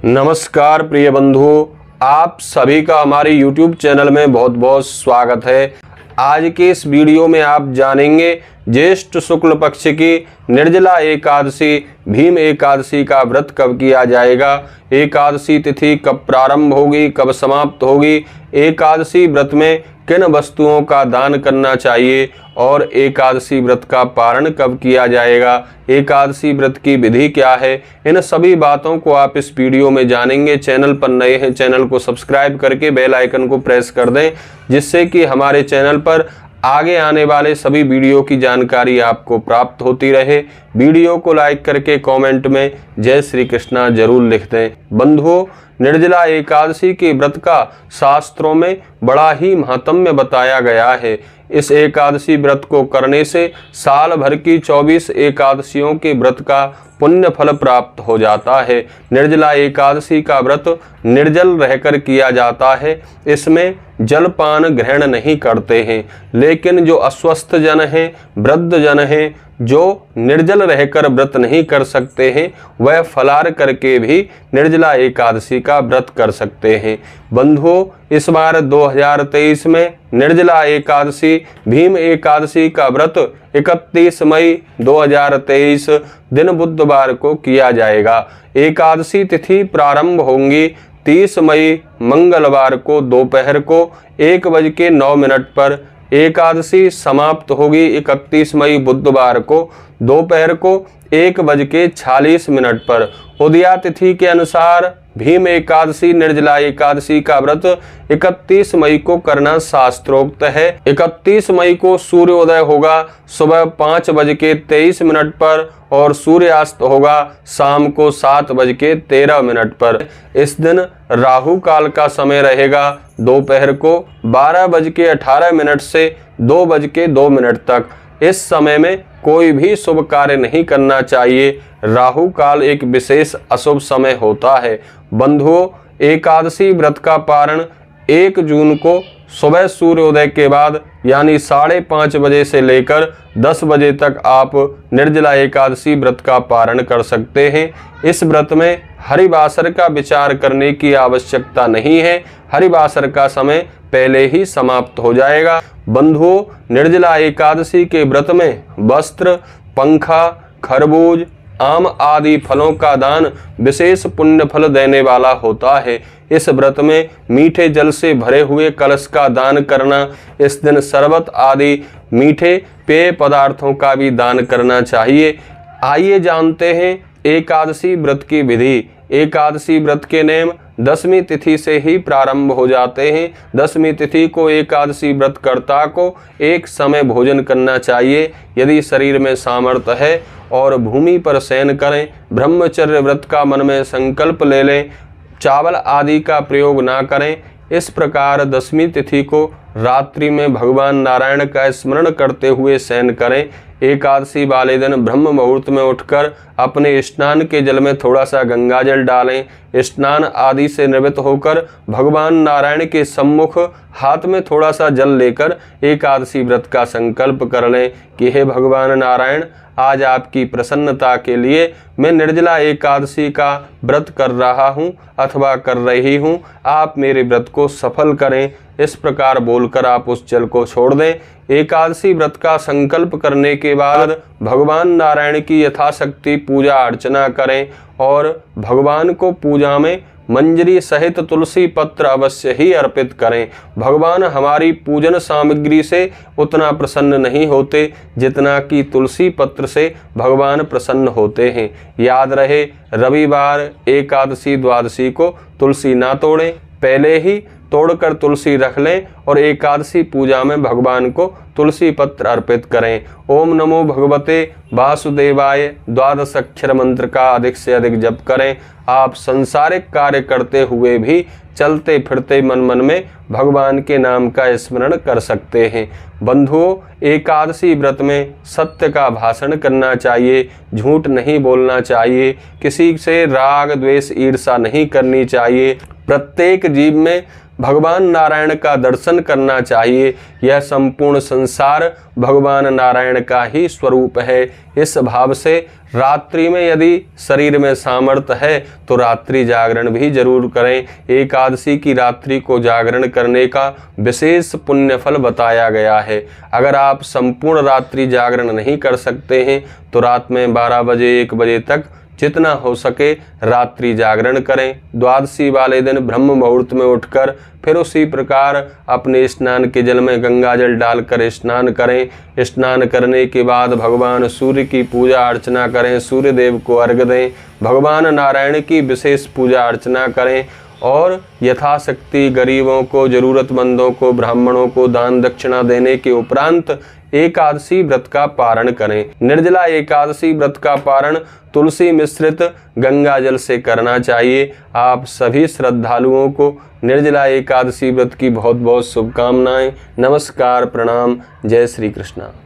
नमस्कार प्रिय बंधुओं, आप सभी का हमारे YouTube चैनल में बहुत बहुत स्वागत है। आज के इस वीडियो में आप जानेंगे ज्येष्ठ शुक्ल पक्ष की निर्जला एकादशी भीम एकादशी का व्रत कब किया जाएगा, एकादशी तिथि कब प्रारंभ होगी, कब समाप्त होगी, एकादशी व्रत में किन वस्तुओं का दान करना चाहिए और एकादशी व्रत का पारण कब किया जाएगा, एकादशी व्रत की विधि क्या है, इन सभी बातों को आप इस वीडियो में जानेंगे। चैनल पर नए हैं, चैनल को सब्सक्राइब करके बेल आइकन को प्रेस कर दें, जिससे कि हमारे चैनल पर आगे आने वाले सभी वीडियो की जानकारी आपको प्राप्त होती रहे। वीडियो को लाइक करके कमेंट में जय श्री कृष्णा जरूर लिख दें। बंधुओं, निर्जला एकादशी के व्रत का शास्त्रों में बड़ा ही महात्म्य बताया गया है। इस एकादशी व्रत को करने से साल भर की 24 एकादशियों के व्रत का पुण्य फल प्राप्त हो जाता है। निर्जला एकादशी का व्रत निर्जल रहकर किया जाता है। इसमें जलपान ग्रहण नहीं करते हैं, लेकिन जो अस्वस्थ जन हैं, वृद्ध जन हैं, जो निर्जल रहकर व्रत नहीं कर सकते हैं, वह फलाहार करके भी निर्जला एकादशी का व्रत कर सकते हैं। बंधुओं, इस बार 2023 में निर्जला एकादशी भीम एकादशी का व्रत 31 मई 2023 दिन बुधवार को किया जाएगा। एकादशी तिथि प्रारंभ होंगी 30 मई मंगलवार को दोपहर को 1:09 पर। एकादशी समाप्त होगी 31 मई बुधवार को दोपहर को 1:46 पर। उदया तिथि के अनुसार भीम एकादशी निर्जला एकादशी का व्रत 31 मई को करना शास्त्रोक्त है। 31 मई को सूर्योदय होगा सुबह 5:23 पर और सूर्यास्त होगा शाम को 7:13 पर। इस दिन राहु काल का समय रहेगा दोपहर को 12:18 से 2:02 तक। इस समय में कोई भी शुभ कार्य नहीं करना चाहिए। राहु काल एक विशेष अशुभ समय होता है। बंधुओं, एकादशी व्रत का पारण 1 जून को सुबह सूर्योदय के बाद यानी 5:30 बजे से लेकर 10 बजे तक आप निर्जला एकादशी व्रत का पारण कर सकते हैं। इस व्रत में हरिवासर का विचार करने की आवश्यकता नहीं है। हरिवासर का समय पहले ही समाप्त हो जाएगा। बंधुओं, निर्जला एकादशी के व्रत में वस्त्र, पंखा, खरबूज, आम आदि फलों का दान विशेष पुण्य फल देने वाला होता है। इस व्रत में मीठे जल से भरे हुए कलश का दान करना, इस दिन शरबत आदि मीठे पेय पदार्थों का भी दान करना चाहिए। आइए जानते हैं एकादशी व्रत की विधि। एकादशी व्रत के नेम 10वीं तिथि से ही प्रारंभ हो जाते हैं। 10वीं तिथि को एकादशी व्रतकर्ता को एक समय भोजन करना चाहिए। यदि शरीर में सामर्थ्य है और भूमि पर शयन करें। ब्रह्मचर्य व्रत का मन में संकल्प ले लें। चावल आदि का प्रयोग ना करें। इस प्रकार 10वीं तिथि को रात्रि में भगवान नारायण का स्मरण करते हुए शयन करें। एकादशी वाले दिन ब्रह्म मुहूर्त में उठकर अपने स्नान के जल में थोड़ा सा गंगा जल डालें। स्नान आदि से निवृत्त होकर भगवान नारायण के सम्मुख हाथ में थोड़ा सा जल लेकर एकादशी व्रत का संकल्प कर लें कि हे भगवान नारायण, आज आपकी प्रसन्नता के लिए मैं निर्जला एकादशी का व्रत कर रहा हूँ अथवा कर रही हूँ, आप मेरे व्रत को सफल करें। इस प्रकार बोलकर आप उस जल को छोड़ दें। एकादशी व्रत का संकल्प करने के बाद भगवान नारायण की यथाशक्ति पूजा अर्चना करें और भगवान को पूजा में मंजरी सहित तुलसी पत्र अवश्य ही अर्पित करें। भगवान हमारी पूजन सामग्री से उतना प्रसन्न नहीं होते जितना कि तुलसी पत्र से भगवान प्रसन्न होते हैं। याद रहे, रविवार, एकादशी, द्वादशी को तुलसी ना तोड़ें, पहले ही तोड़कर तुलसी रख लें और एकादशी पूजा में भगवान को तुलसी पत्र अर्पित करें। ओम नमो भगवते वासुदेवाय 12 अक्षर मंत्र का अधिक से अधिक जप करें। आप संसारिक कार्य करते हुए भी चलते फिरते मन मन में भगवान के नाम का स्मरण कर सकते हैं। बंधुओं, एकादशी व्रत में सत्य का भाषण करना चाहिए, झूठ नहीं बोलना चाहिए, किसी से राग द्वेष ईर्षा नहीं करनी चाहिए, प्रत्येक जीव में भगवान नारायण का दर्शन करना चाहिए। यह संपूर्ण संसार भगवान नारायण का ही स्वरूप है। इस भाव से रात्रि में यदि शरीर में सामर्थ्य है तो रात्रि जागरण भी जरूर करें। एकादशी की रात्रि को जागरण करने का विशेष पुण्य फल बताया गया है। अगर आप संपूर्ण रात्रि जागरण नहीं कर सकते हैं तो रात में 12 बजे 1 बजे तक जितना हो सके रात्रि जागरण करें। द्वादशी वाले दिन ब्रह्म मुहूर्त में उठकर फिर उसी प्रकार अपने स्नान के जल में गंगा जल डालकर स्नान करें। स्नान करने के बाद भगवान सूर्य की पूजा अर्चना करें, सूर्य देव को अर्घ्य दें, भगवान नारायण की विशेष पूजा अर्चना करें और यथाशक्ति गरीबों को, जरूरतमंदों को, ब्राह्मणों को दान दक्षिणा देने के उपरांत एकादशी व्रत का पारण करें। निर्जला एकादशी व्रत का पारण तुलसी मिश्रित गंगा जल से करना चाहिए। आप सभी श्रद्धालुओं को निर्जला एकादशी व्रत की बहुत बहुत शुभकामनाएं। नमस्कार, प्रणाम, जय श्री कृष्णा।